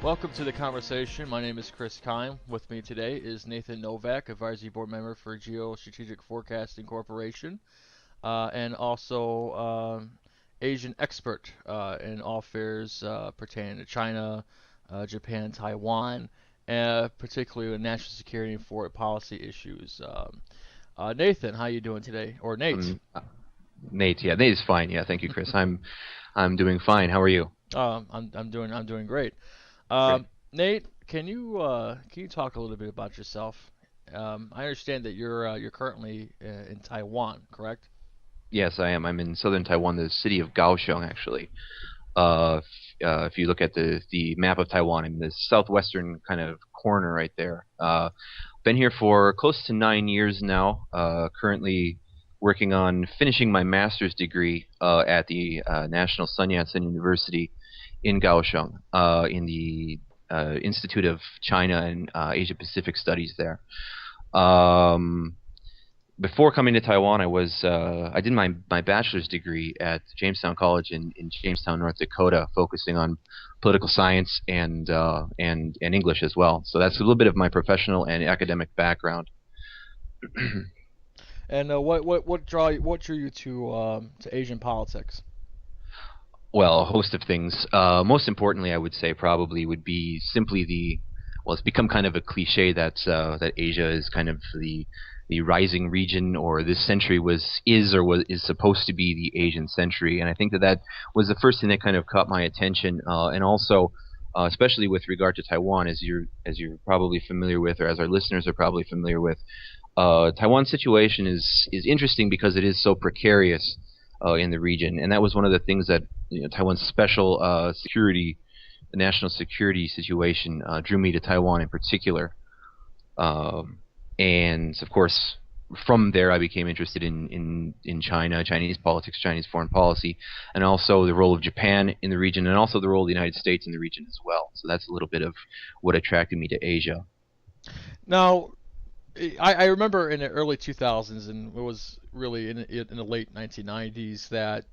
Welcome to the conversation. My name is Kris Kaim. With me today is Nathan Novak, advisory board member for Geostrategic Forecasting Corporation, and also Asian expert in all affairs pertaining to China, Japan, Taiwan, particularly in national security and foreign policy issues. Nathan, how you doing today? Or Nate? Nate, yeah, Nate is fine. Yeah, thank you, Kris. I'm doing fine. How are you? I'm doing great. Great. Nate, can you talk a little bit about yourself? I understand that you're currently in Taiwan, correct? Yes, I am. I'm in southern Taiwan, the city of Kaohsiung, actually. If you look at the map of Taiwan, in the southwestern kind of corner right there. Been here for close to 9 years now. Currently working on finishing my master's degree at the National Sun Yat-sen University in Kaohsiung, in the Institute of China and Asia Pacific Studies there. Um, Before coming to Taiwan, I did my bachelor's degree at Jamestown College in Jamestown, North Dakota, focusing on political science and English as well. So that's a little bit of my professional and academic background. And what drew you to Asian politics? Well, a host of things. Most importantly, I would say probably would be simply well, it's become kind of a cliche that Asia is kind of the rising region, or this century is supposed to be the Asian century, and I think that was the first thing that kind of caught my attention, and also. Especially with regard to Taiwan, as you're probably familiar with, or as our listeners are probably familiar with, Taiwan's situation is interesting because it is so precarious in the region, and that was one of the things that Taiwan's special national security situation drew me to Taiwan in particular. And of course, from there I became interested in China, Chinese politics, Chinese foreign policy, and also the role of Japan in the region, and also the role of the United States in the region as well. So that's a little bit of what attracted me to Asia. Now, I remember in the early 2000s, and it was really in the late 1990s that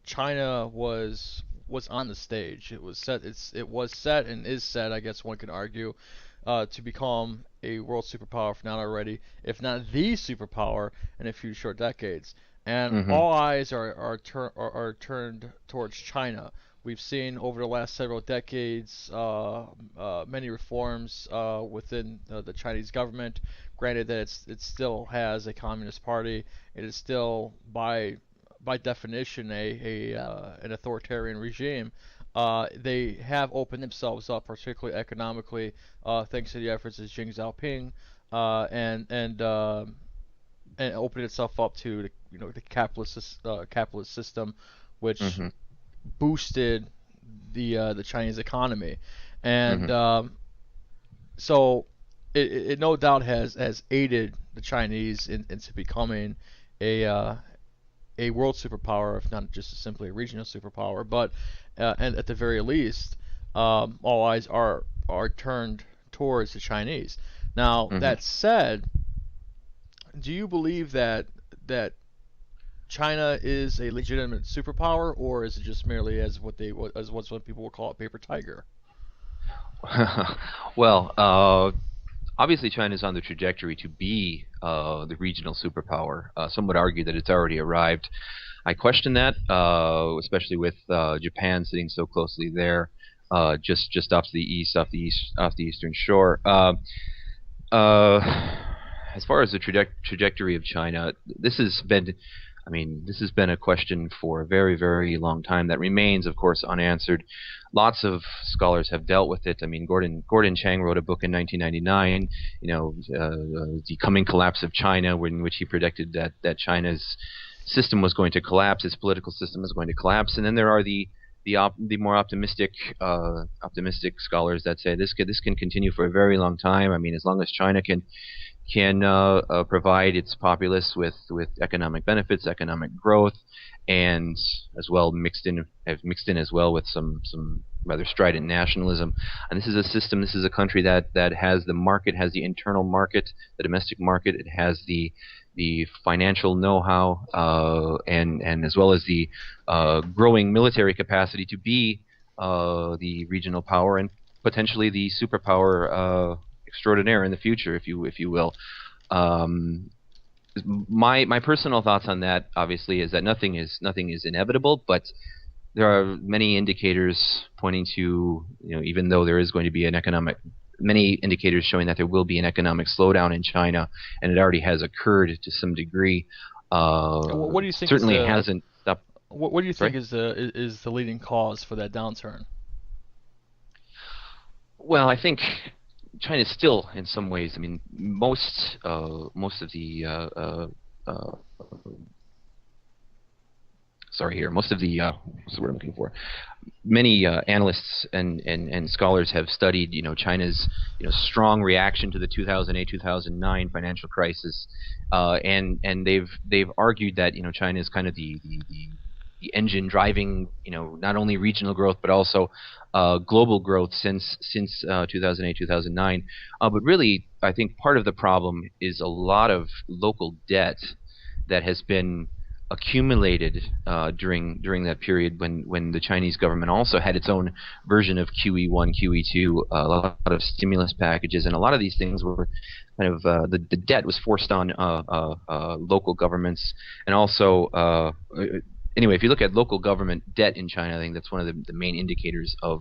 China was on the stage. It was set and is set, I guess one could argue, to become a world superpower, if not already, if not the superpower, in a few short decades. And Hmm. all eyes are turned towards China. We've seen over the last several decades many reforms within the Chinese government. Granted that it still has a communist party, it is still by definition an authoritarian regime. They have opened themselves up, particularly economically, thanks to the efforts of Xi Jinping, uh, and and uh, and opened itself up to the capitalist system, which Hmm. boosted the Chinese economy, and Hmm. so it no doubt has aided the Chinese into becoming a uh, a world superpower, if not just simply a regional superpower. But and at the very least, all eyes are turned towards the Chinese. Now Hmm. that said, do you believe that China is a legitimate superpower, or is it just merely as what some people will call a paper tiger? Well, obviously China is on the trajectory to be the regional superpower. Some would argue that it's already arrived. I question that, especially with Japan sitting so closely there, just off to the east, off the eastern shore. Uh, as far as the trajectory of China, this has been a question for a very, very long time that remains, of course, unanswered. Lots of scholars have dealt with it. I mean, Gordon Chang wrote a book in 1999, the coming collapse of China, in which he predicted that China's system was going to collapse, its political system was going to collapse. And then there are the more optimistic scholars that say this can continue for a very long time. I mean, as long as China can provide its populace with economic benefits, economic growth, and as well mixed in as well with some rather strident nationalism. And this is a system, this is a country that has the market, has the internal market, the domestic market. It has the financial know-how, and as well as the growing military capacity to be the regional power. And potentially the superpower extraordinaire in the future, if you will. Um, my personal thoughts on that, obviously, is that nothing is inevitable, but there are many indicators pointing to, even though there is going to be many indicators showing that there will be an economic slowdown in China, and it already has occurred to some degree. What do you think is Certainly the hasn't stopped. what do you think Sorry. is the leading cause for that downturn? Well, I think China is still, in some ways, I mean, most of the uh, sorry here, most of the what's the word I'm looking for? Many analysts and scholars have studied, China's strong reaction to the 2008-2009 financial crisis, and they've argued that China is kind of the engine driving not only regional growth but also global growth since 2008-2009. But really, I think part of the problem is a lot of local debt that has been accumulated during that period when the Chinese government also had its own version of QE1, QE2, a lot of stimulus packages, and a lot of these things were kind of the debt was forced on local governments, and also anyway, if you look at local government debt in China, I think that's one of the main indicators of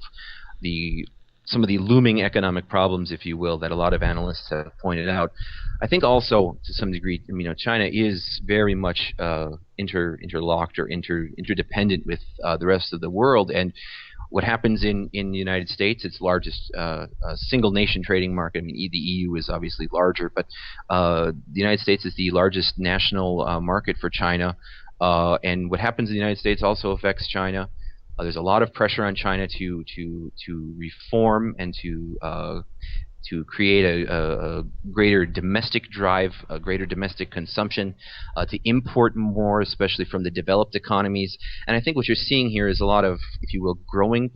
the some of the looming economic problems, if you will, that a lot of analysts have pointed out. I think also, to some degree, China is very much interlocked or interdependent with the rest of the world, and what happens in the United States, its largest single nation trading market. I mean, the EU is obviously larger, but the United States is the largest national market for China. And what happens in the United States also affects China. There's a lot of pressure on China to reform and to create a greater domestic drive, a greater domestic consumption, to import more, especially from the developed economies. And I think what you're seeing here is a lot of, if you will, growing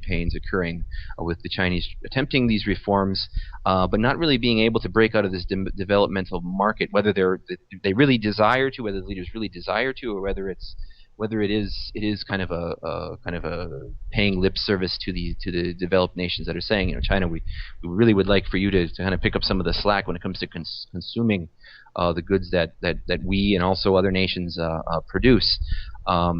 pains occurring with the Chinese attempting these reforms, but not really being able to break out of this developmental market, whether they really desire to, whether the leaders really desire to, or whether it is kind of a paying lip service to the developed nations that are saying, China, we really would like for you to kind of pick up some of the slack when it comes to consuming the goods that we and also other nations produce.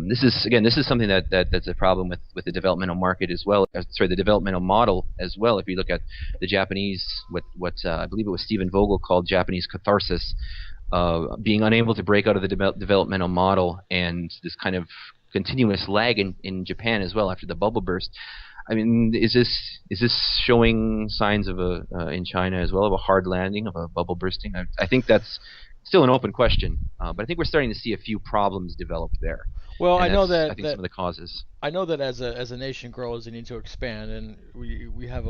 This is something that's a problem with the developmental market as well. Sorry, the developmental model as well. If you look at the Japanese, what I believe it was Stephen Vogel called Japanese catharsis, being unable to break out of the developmental model, and this kind of continuous lag in Japan as well after the bubble burst. I mean, is this showing signs of in China as well of a hard landing, of a bubble bursting? I think that's still an open question, but I think we're starting to see a few problems develop there, Well, and I know that's, I that think, some of the causes. I know that as a nation grows, they need to expand, and we have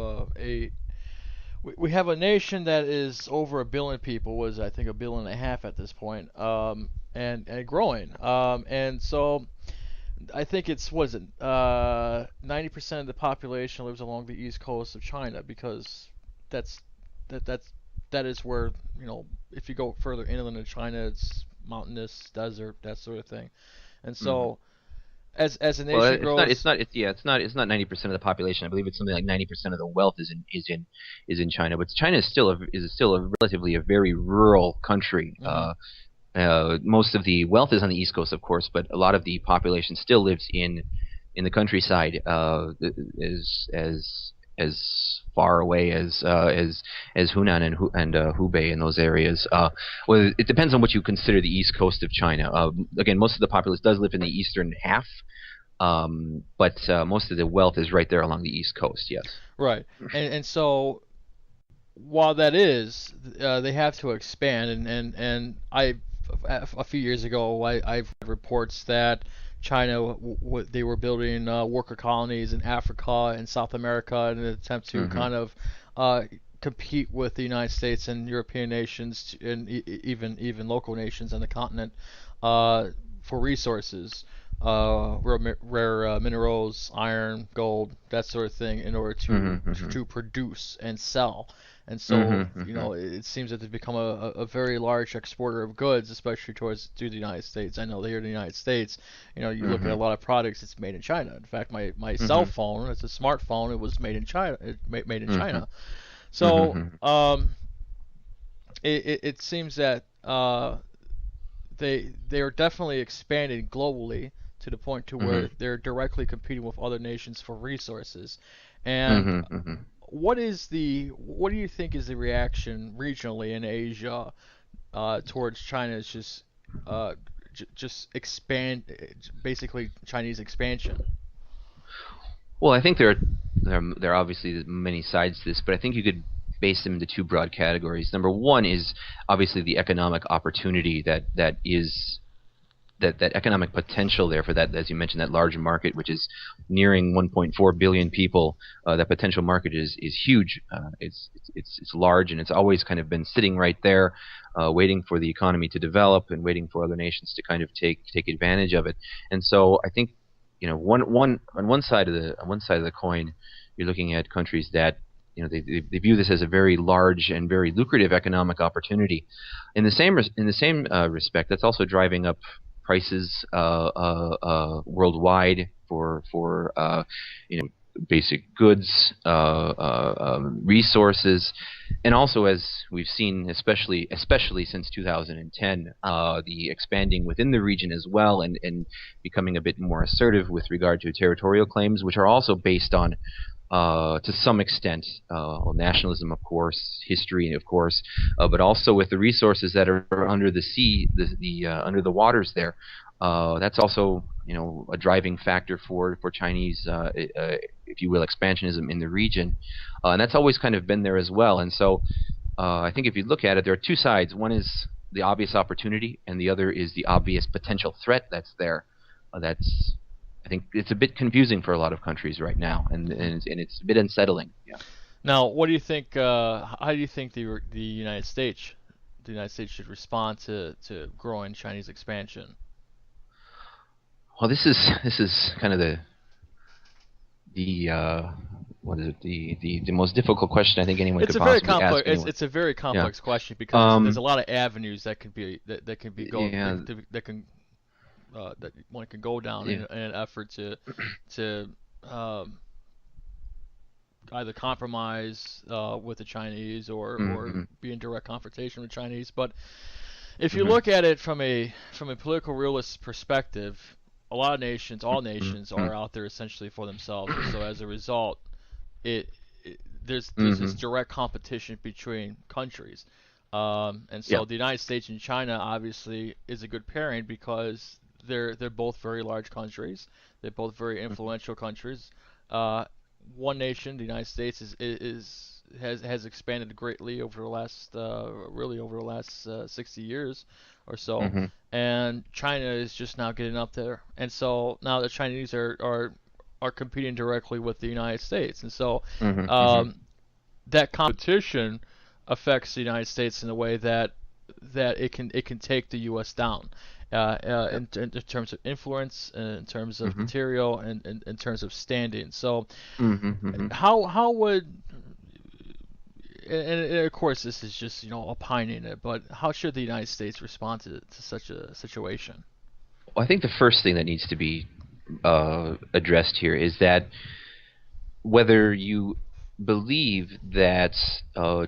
we have a nation that is over 1 billion people, was I think 1.5 billion at this point, and growing, and so I think it's what is it 90% of the population lives along the east coast of China, because that's that's that is where, if you go further inland in China, it's mountainous, desert, that sort of thing, and Hmm. so as a Well, nation it's not. It's grows. not. It's not 90% of the population. I believe it's something like 90% of the wealth is in China. But China is still a relatively a very rural country. Mhm. Most of the wealth is on the east coast, of course, but a lot of the population still lives in the countryside, as far away as Hunan and Hubei and those areas. Well, it depends on what you consider the east coast of China. Again, most of the populace does live in the eastern half, but most of the wealth is right there along the east coast. Yes. Right. And so while that is, they have to expand, and a few years ago, I've read reports that China, they were building worker colonies in Africa and South America in an attempt to Hmm. kind of uh, compete with the United States and European nations, and even local nations on the continent, uh, for resources, rare minerals, iron, gold, that sort of thing, in order Hmm. Hmm. to produce and sell. and so Mm-hmm. it seems that they've become a very large exporter of goods, especially to the United States. I know that here in the United States, you look at a Mm-hmm. lot of products, it's made in China. In fact, my cell Mm-hmm. phone, it's a smartphone, it was made in China, made in Mm-hmm. China. So Mm-hmm. it seems that they are definitely expanding globally to the point to Mm-hmm. where they're directly competing with other nations for resources. And Mm-hmm. Mm-hmm. what do you think is the reaction regionally in Asia towards China's uh, just expand basically Chinese expansion? Well, I think there are obviously many sides to this, but I think you could base them into two broad categories. Number one is obviously the economic opportunity that economic potential there for that, as you mentioned, that large market, which is nearing 1.4 billion people. That potential market is huge. It's large, and it's always kind of been sitting right there, waiting for the economy to develop and waiting for other nations to kind of take advantage of it. And so I think one on one side of the coin, you're looking at countries that they view this as a very large and very lucrative economic opportunity. In the same respect, that's also driving up prices worldwide for basic goods, resources, and also, as we've seen, especially since 2010, the expanding within the region as well, and becoming a bit more assertive with regard to territorial claims, which are also based on to some extent, nationalism, of course, history, of course, but also with the resources that are under the sea, the under the waters there. That's also, a driving factor for Chinese, if you will, expansionism in the region, and that's always kind of been there as well. And so, I think if you look at it, there are two sides. One is the obvious opportunity, and the other is the obvious potential threat that's there. That's I think it's a bit confusing for a lot of countries right now, and it's a bit unsettling. Yeah. Now, what do you think? How do you think the United States should respond to growing Chinese expansion? Well, this is kind of the what is it the most difficult question I think anyone It's could a very possibly ask complex. anyone. It's a very Yeah. complex question because there's a Um. lot of avenues that can be go Yeah. that one can go down Yeah. in an effort to um, either compromise with the Chinese or Mm-hmm. be in direct confrontation with the Chinese. But if you Mm-hmm. look at it from a political realist perspective, a lot of nations, all nations, Mm-hmm. are out there essentially for themselves, and so as a result, it, there's this Mm-hmm. direct competition between countries, and Yeah. so the United States and China obviously is a good pairing because they're both very large countries, they're both very influential countries. Uh, One nation, the United States, has expanded greatly over the last really over the last 60 years or so, Mm-hmm. and China is just now getting up there, and so now the Chinese are competing directly with the United States, and so Mm-hmm. Mm-hmm. um, that competition affects the United States in a way that it can take the U.S. down. Yep. In terms of influence, in terms of Mm-hmm. material, and in terms of standing. So, Mm-hmm. Mm-hmm. how would and of course this is just opining it, but how should the United States respond to such a situation? Well, I think the first thing that needs to be addressed here is that whether you believe that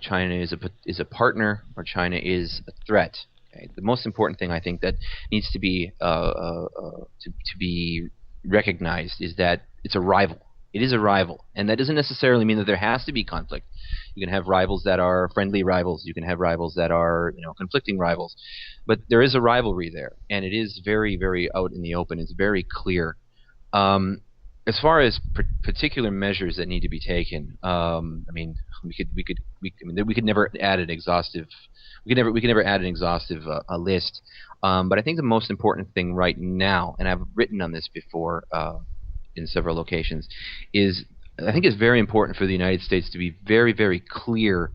China is a partner or China is a threat. Okay? The most important thing I think that needs to be recognized is that it's a rival. It is a rival, and that doesn't necessarily mean that there has to be conflict. You can have rivals that are friendly rivals. You can have rivals that are conflicting rivals, but there is a rivalry there, and it is very very out in the open. It's very clear. Um, as far as particular measures that need to be taken, I mean, we could never add an exhaustive, we could never add an exhaustive list. But I think the most important thing right now, and I've written on this before in several locations, is I think it's very important for the United States to be very very clear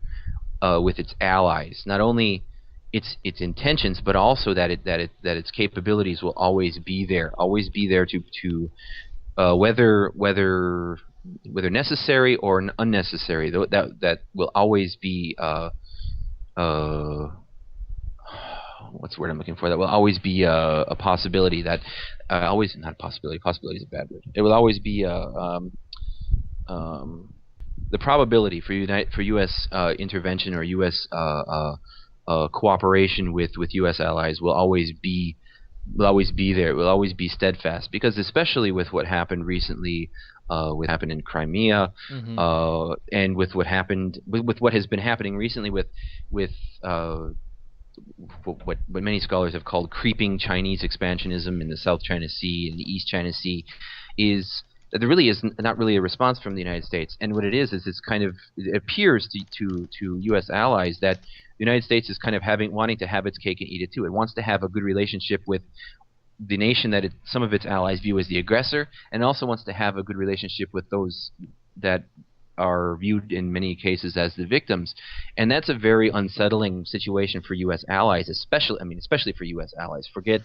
with its allies, not only its intentions, but also that its capabilities will always be there whether necessary or unnecessary, that will always be uh, what's the word I'm looking for? That will always be a possibility. That always not a possibility. Possibility is a bad word. It will always be um, the probability for U.S. Intervention or U.S. Cooperation with U.S. allies will always be there. It will always be steadfast because especially with what happened recently, what happened in Crimea, Hmm. and with what happened with what has been happening recently with uh, what many scholars have called creeping Chinese expansionism in the South China Sea and the East China Sea, is that there really is not really a response from the United States. And what it is it's kind of it appears to U.S. allies that the United States is kind of wanting to have its cake and eat it too. It wants to have a good relationship with the nation that some of its allies view as the aggressor, and also wants to have a good relationship with those that are viewed in many cases as the victims, and that's a very unsettling situation for U.S. allies, especially for U.S. allies. Forget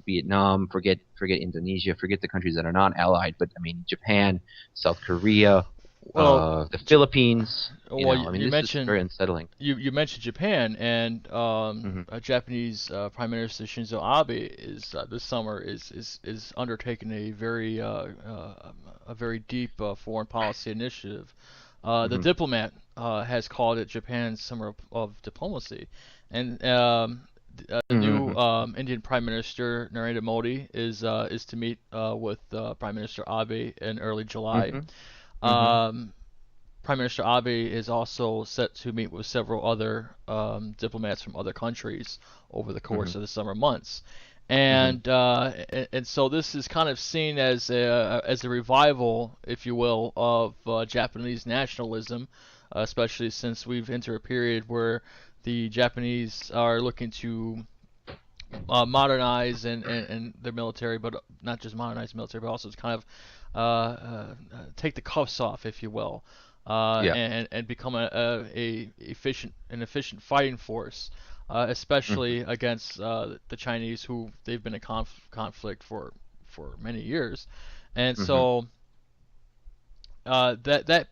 Vietnam, forget Indonesia, forget the countries that are not allied, but I mean Japan, South Korea, Well, the Philippines. well, you This is mentioned very unsettling. you mentioned Japan, and Hmm. Japanese Prime Minister Shinzo Abe is this summer is undertaking a very deep foreign policy initiative. The Hmm. diplomat has called it Japan's summer of diplomacy, and the new Hmm. Indian Prime Minister Narendra Modi is to meet with Prime Minister Abe in early July. Hmm. Hmm. Um, Prime Minister Abe is also set to meet with several other diplomats from other countries over the Hmm. course of the summer months, Hmm. and so this is kind of seen as a revival, if you will, of Japanese nationalism, especially since we've entered a period where the Japanese are looking to modernize and their military, but not just modernize military, but also to kind of take the cuffs off, if you will, Yeah. and become an efficient fighting force, especially Hmm. against the Chinese, who they've been in conflict for many years, and Hmm. so that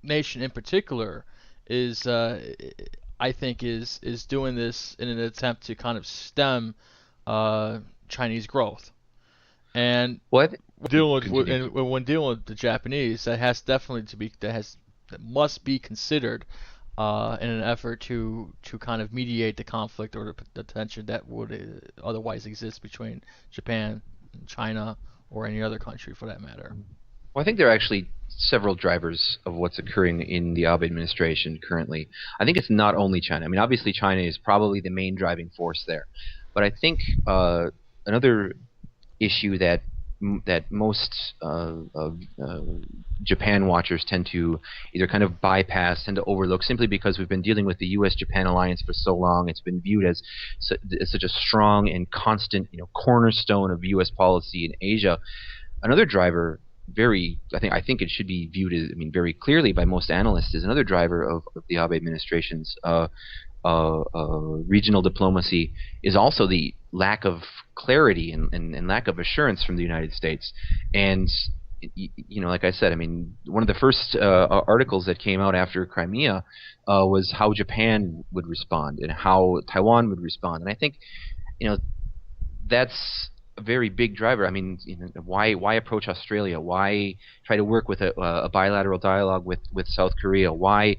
nation in particular is I think is doing this in an attempt to kind of stem uh, Chinese growth. And What? Continue. when dealing with the Japanese, that has definitely to be that must be considered in an effort to kind of mediate the conflict or the tension that would otherwise exist between Japan, and China, or any other country for that matter. Well, I think there are actually several drivers of what's occurring in the Abe administration currently. I think it's not only China. I mean, obviously China is probably the main driving force there, but I think another issue that most Japan watchers tend to either kind of bypass, tend to overlook, simply because we've been dealing with the U.S.-Japan alliance for so long. It's been viewed as such a strong and constant, cornerstone of U.S. policy in Asia. Another driver, I think it should be viewed as, I mean, very clearly by most analysts, is another driver of the Abe administration's regional diplomacy, is also the lack of clarity and lack of assurance from the United States. And like I said, I mean, one of the first articles that came out after Crimea was how Japan would respond and how Taiwan would respond. And I think, you know, that's a very big driver. I mean, why approach Australia? Why try to work with a bilateral dialogue with South Korea? Why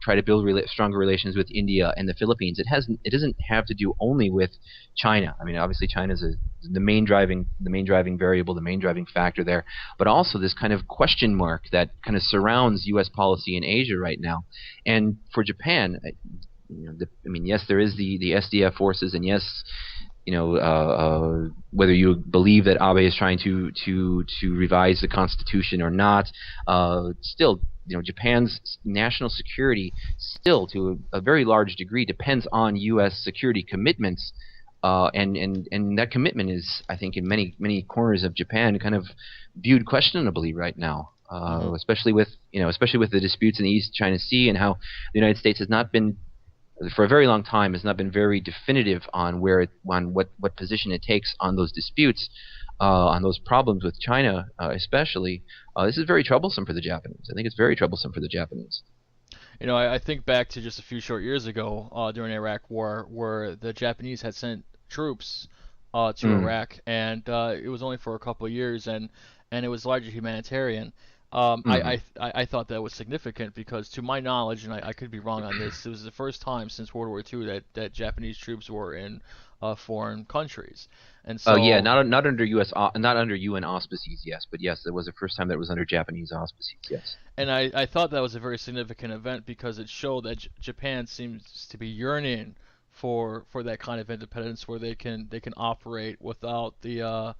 try to build stronger relations with India and the Philippines? It doesn't have to do only with China. I mean, obviously China's the main driving variable, the main driving factor there, but also this kind of question mark that kind of surrounds U.S. policy in Asia right now. And for Japan, I mean, yes, there is the SDF forces, and yes, whether you believe that Abe is trying to revise the constitution or not, still, Japan's national security still, to a very large degree, depends on U.S. security commitments, and that commitment is, I think, in many corners of Japan, kind of viewed questionably right now. Hmm. Especially with the disputes in the East China Sea, and how the United States has not been, for a very long time, has not been very definitive on what position it takes on those disputes. on those problems with China, especially, this is very troublesome for the Japanese. I think it's very troublesome for the Japanese. I think back to just a few short years ago during the Iraq War, where the Japanese had sent troops to Mm, Iraq, and it was only for a couple of years, and it was largely humanitarian. hmm I thought that was significant because, to my knowledge, and I could be wrong on this, it was the first time since World War II that Japanese troops were in foreign countries, and Yeah, so not under not under UN auspices, yes, but yes, it was the first time that it was under Japanese auspices, yes. and I thought that was a very significant event because it showed that Japan seems to be yearning for that kind of independence where they can operate without the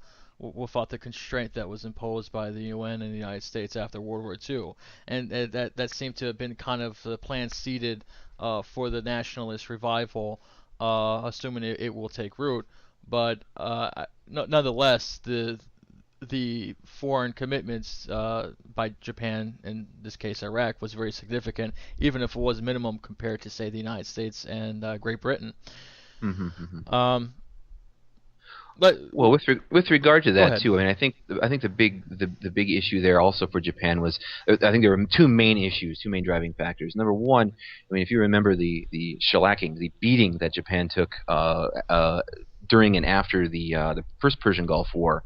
constraint that was imposed by the UN and the United States after World War II, and that seemed to have been kind of the plan seeded for the nationalist revival, assuming it will take root. But nonetheless, the foreign commitments by Japan, in this case Iraq, was very significant, even if it was minimum compared to, say, the United States and Great Britain. Hmm Um, but Well, with regard to go that ahead. too, I mean, I think the big issue there also for Japan was, I think there were two main issues, two main driving factors. Number one, I mean, if you remember the shellacking, the beating that Japan took during and after the first Persian Gulf War,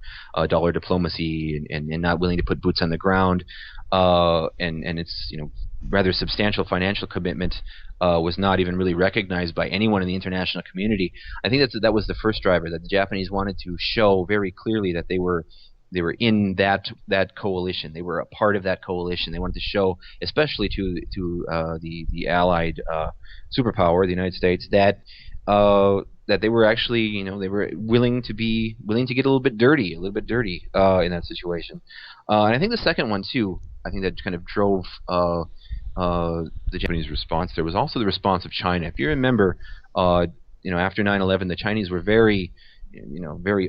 dollar diplomacy and not willing to put boots on the ground, and its rather substantial financial commitment was not even really recognized by anyone in the international community. I think that was the first driver, that the Japanese wanted to show very clearly that they were in that coalition. They were a part of that coalition. They wanted to show, especially to the allied superpower, the United States, that they were actually, they were willing to get a little bit dirty in that situation. And I think the second one too, I think that kind of drove the Japanese response. There was also the response of China. If you remember, uh, after 9/11, the Chinese were very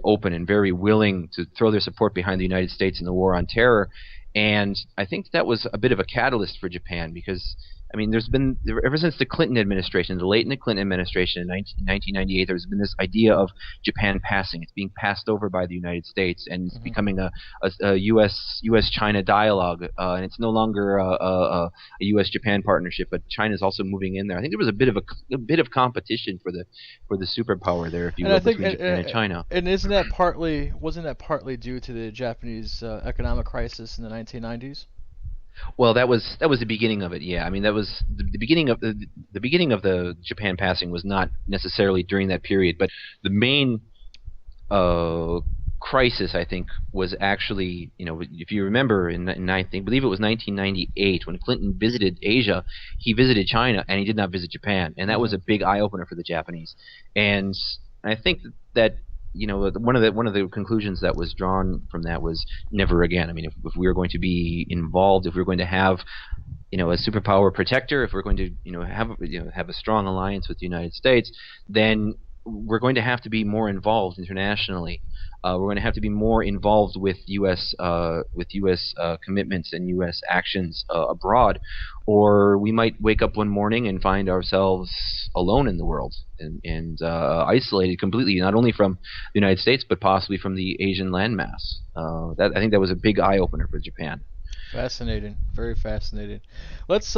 open and very willing to throw their support behind the United States in the war on terror. And I think that was a bit of a catalyst for Japan because, I mean, ever since the Clinton administration, the late in the Clinton administration in 1998, there's been this idea of Japan passing. It's being passed over by the United States, and it's Hmm. becoming a U.S. China dialogue, and it's no longer a U.S. Japan partnership, but China is also moving in there. I think there was a bit of competition for the superpower there, if you And I will, think, between Japan and China. and wasn't that partly due to the Japanese economic crisis in the 1990s? Well, that was the beginning of it. Yeah, I mean that was the beginning of the beginning of the Japan passing was not necessarily during that period, but the main uh, crisis, I think, was actually, if you remember, I believe it was 1998 when Clinton visited Asia. He visited China and he did not visit Japan, and that was Hmm. a big eye opener for the Japanese. And I think that one of the conclusions that was drawn from that was never again. I mean, if we were going to be involved, if we were going to have a superpower protector, if we're going to have a strong alliance with the United States, then we're going to have to be more involved internationally. We're going to have to be more involved with U.S. Commitments and U.S. actions abroad, or we might wake up one morning and find ourselves alone in the world and isolated completely, not only from the United States but possibly from the Asian landmass. I think that was a big eye opener for Japan. Fascinating, very fascinating. Let's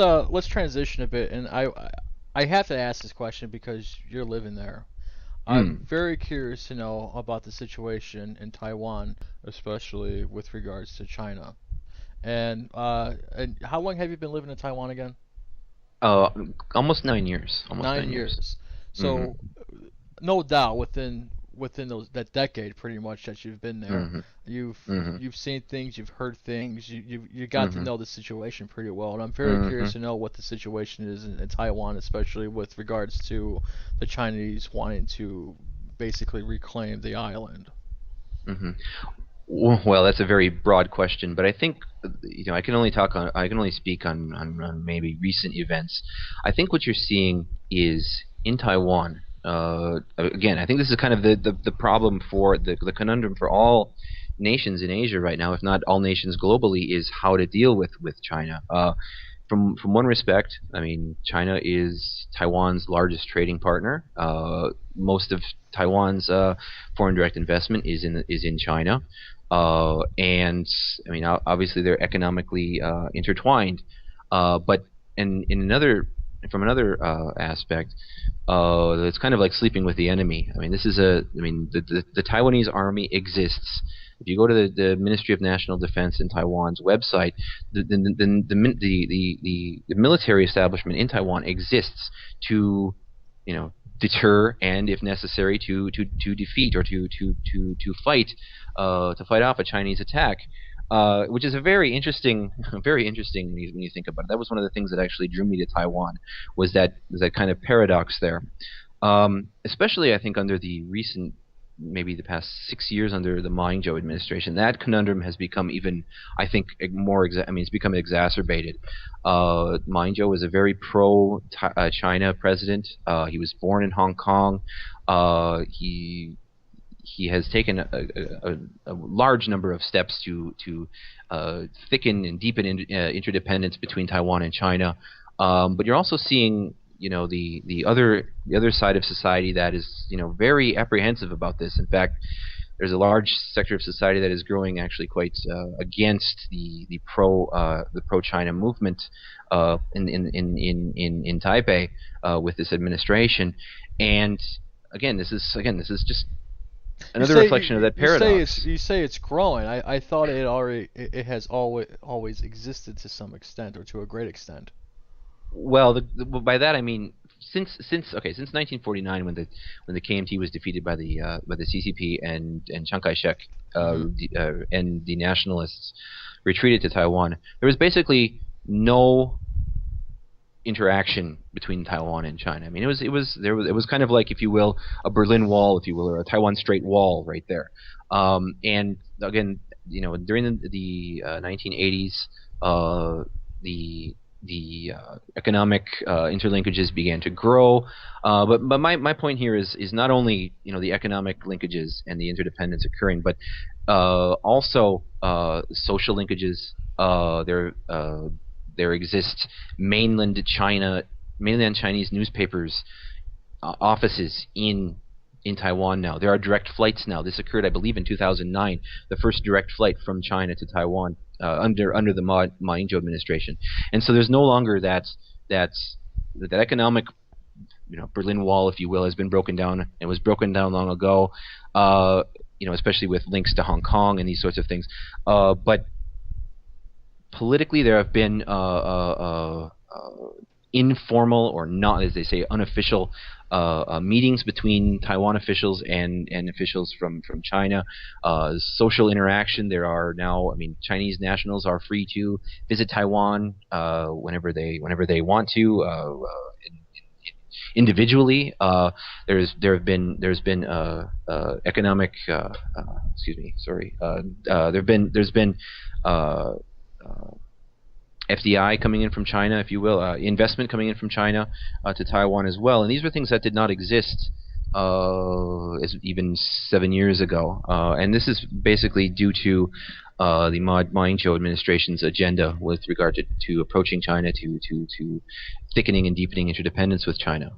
transition a bit, and I have to ask this question because you're living there. I'm Mm. very curious to know about the situation in Taiwan, especially with regards to China. And how long have you been living in Taiwan again? Uh, Almost 9 years. Almost Nine 9 years. years. Hmm So no doubt within that decade pretty much that you've been there, hmm you've hmm you've seen things, you've heard things, you got to hmm know the situation pretty well. And I'm very hmm curious to know what the situation is in Taiwan, especially with regards to the Chinese wanting to basically reclaim the island. hmm Well, that's a very broad question, but I think I can only speak on maybe recent events. I think what you're seeing is in Taiwan. Again, I think this is kind of the problem for the conundrum for all nations in Asia right now, if not all nations globally, is how to deal with China. from one respect, I mean, China is Taiwan's largest trading partner. Most of Taiwan's foreign direct investment is in China, and I mean, obviously they're economically intertwined. But in another from another aspect, it's kind of like sleeping with the enemy. I mean, the Taiwanese army exists. If you go to the Ministry of National Defense in Taiwan's website, the military establishment in Taiwan exists to, deter and, if necessary, to defeat or to fight off a Chinese attack. Which is a very interesting, very interesting when you think about it. That was one of the things that actually drew me to Taiwan, was that kind of paradox there. Especially, I think, under the recent, maybe the past 6 years under the Ma Ying-jeou administration, that conundrum has become even, I think, more. It's become exacerbated. Ma Ying-jeou was a very pro-China president. He was born in Hong Kong. He has taken a large number of steps to thicken and deepen interdependence between Taiwan and China. But you're also seeing, the other side of society that is, very apprehensive about this. In fact, there's a large sector of society that is growing actually quite against the pro-China movement in Taipei with this administration. And again, this is just another reflection of that paradox. You say it's growing. I thought it has always existed to some extent, or to a great extent. Well, by that I mean since 1949, when the KMT was defeated by the CCP and Chiang Kai-shek and the nationalists retreated to Taiwan, there was basically no interaction between Taiwan and China. I mean, it was kind of like, if you will, a Berlin Wall, if you will, or a Taiwan Strait Wall right there. And again, during the 1980s, the economic interlinkages began to grow. But my point here is not only the economic linkages and the interdependence occurring, but also social linkages. There exist mainland Chinese newspapers offices in Taiwan now. There are direct flights now. This occurred, I believe, in 2009, the first direct flight from China to Taiwan under the Ma Ying-jeou administration. And so there's no longer that economic Berlin Wall, if you will, has been broken down. It was broken down long ago, especially with links to Hong Kong and these sorts of things. But politically, there have been informal, or not, as they say, unofficial meetings between Taiwan officials and officials from China. Social interaction. There are now, Chinese nationals are free to visit Taiwan whenever they want to. Individually, there's been economic. There's been FDI coming in from China, if you will, investment coming in from China to Taiwan as well. And these were things that did not exist even 7 years ago. And this is basically due to the Ma Ying-jeou administration's agenda with regard to approaching China, to thickening and deepening interdependence with China.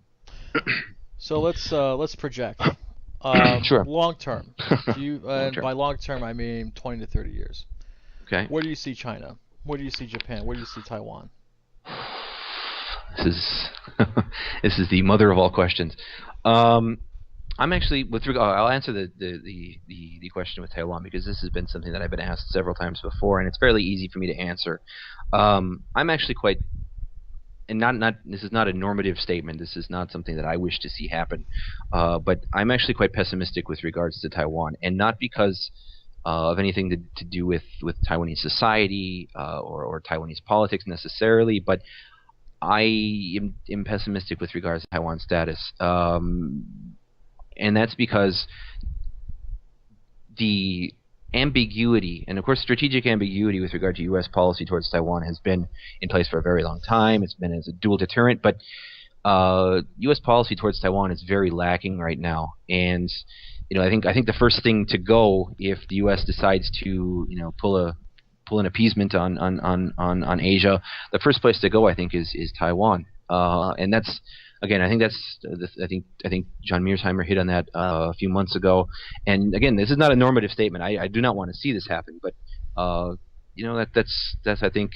So let's project. Sure. Long term. By long term, I mean 20 to 30 years. Okay. Where do you see China? Where do you see Japan? Where do you see Taiwan? This is the mother of all questions. I'm actually, I'll answer the question with Taiwan, because this has been something that I've been asked several times before, and it's fairly easy for me to answer. I'm actually quite, and this is not a normative statement. This is not something that I wish to see happen. But I'm actually quite pessimistic with regards to Taiwan, and not because of anything to do with Taiwanese society or Taiwanese politics necessarily, but I am pessimistic with regards to Taiwan's status, and that's because the ambiguity, and of course strategic ambiguity with regard to U.S. policy towards Taiwan, has been in place for a very long time. It's been as a dual deterrent, but U.S. policy towards Taiwan is very lacking right now, and I think the first thing to go, if the U.S. decides to pull pull an appeasement on Asia, the first place to go, I think, is Taiwan. And that's again, I think I think John Mearsheimer hit on that a few months ago. And again, this is not a normative statement. I do not want to see this happen, but that's I think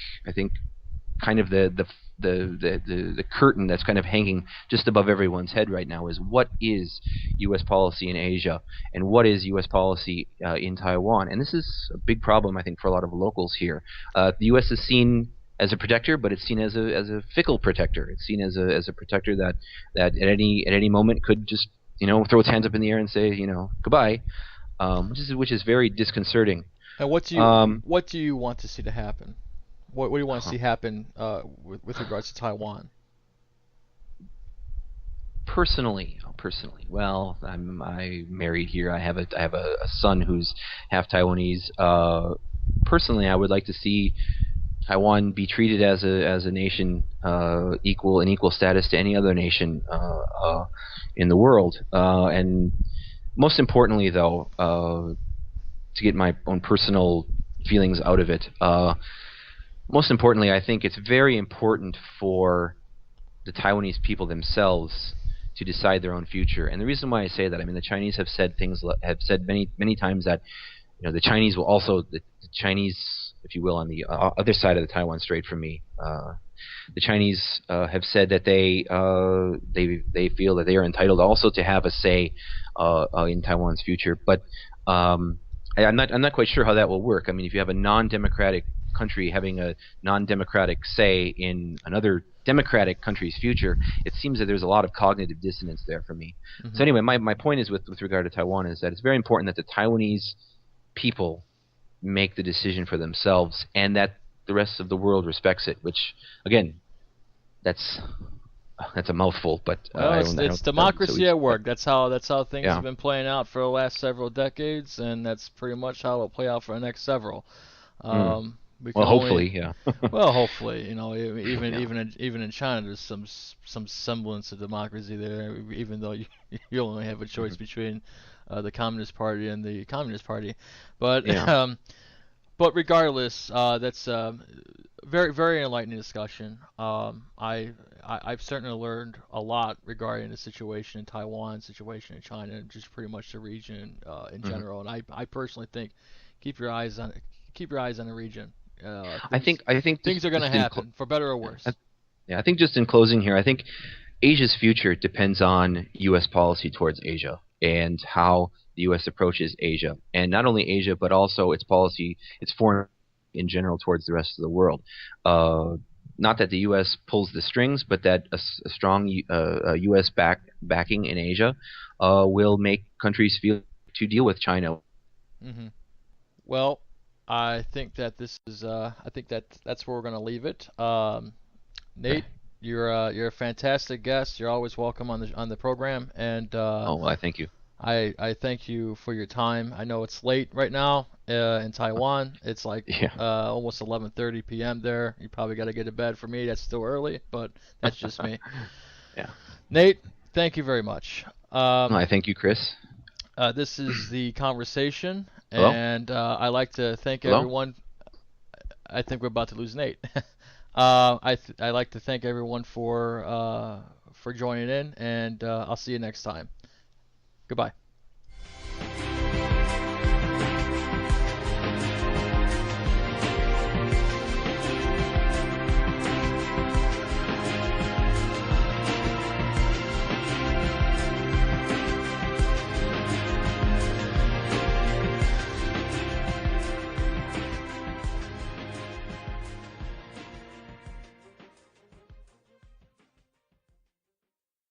kind of the curtain that's kind of hanging just above everyone's head right now is what is U.S. policy in Asia and what is U.S. policy in Taiwan. And this is a big problem, I think, for a lot of locals here. The U.S. is seen as a protector, but it's seen as a fickle protector. It's seen as a protector that at any moment could just throw its hands up in the air and say goodbye, which is very disconcerting. And what do you want to see to happen? What do you want to see happen with regards to Taiwan? Personally, well, I'm married here. I have a son who's half Taiwanese. Personally, I would like to see Taiwan be treated as a nation equal status to any other nation in the world. And most importantly, though, to get my own personal feelings out of it. Most importantly, I think it's very important for the Taiwanese people themselves to decide their own future. And the reason why I say that, I mean, the Chinese have said many times that the Chinese will also the Chinese, if you will, on the other side of the Taiwan Strait from me. The Chinese have said that they feel that they are entitled also to have a say in Taiwan's future. But I'm not quite sure how that will work. I mean, if you have a non-democratic country having a non-democratic say in another democratic country's future, it seems that there's a lot of cognitive dissonance there for me. Mm-hmm. So anyway, my point is with regard to Taiwan is that it's very important that the Taiwanese people make the decision for themselves and that the rest of the world respects it, which, again, that's a mouthful, but it's democracy at work. That's how things Yeah. have been playing out for the last several decades, and that's pretty much how it'll play out for the next several. Well, hopefully, yeah. Well, hopefully, even Yeah. even in China, there's some semblance of democracy there, even though you only have a choice between the Communist Party and the Communist Party. But Yeah. but regardless, that's very very enlightening discussion. I've certainly learned a lot regarding the situation in Taiwan, situation in China, and just pretty much the region in Mhm. general. And I personally think keep your eyes on the region. I think Things are going to happen for better or worse. I think just in closing here, I think Asia's future depends on U.S. policy towards Asia and how the U.S. approaches Asia, and not only Asia but also its policy, its foreign in general towards the rest of the world. Not that the U.S. pulls the strings, but that a strong U.S. backing in Asia will make countries feel to deal with China. hmm Well, I think that this is I think that's where we're going to leave it. Nate, you're a fantastic guest. You're always welcome on the program, and Oh, well, I thank you. I thank you for your time. I know it's late right now in Taiwan. It's like Yeah. almost 11:30 p.m. there. You probably got to get to bed. For me, that's still early, but that's just me. Yeah. Nate, thank you very much. I thank you, Chris. This is the conversation, Hello? and I like to thank Hello? everyone. I think we're about to lose Nate. I like to thank everyone for joining in, and I'll see you next time. Goodbye.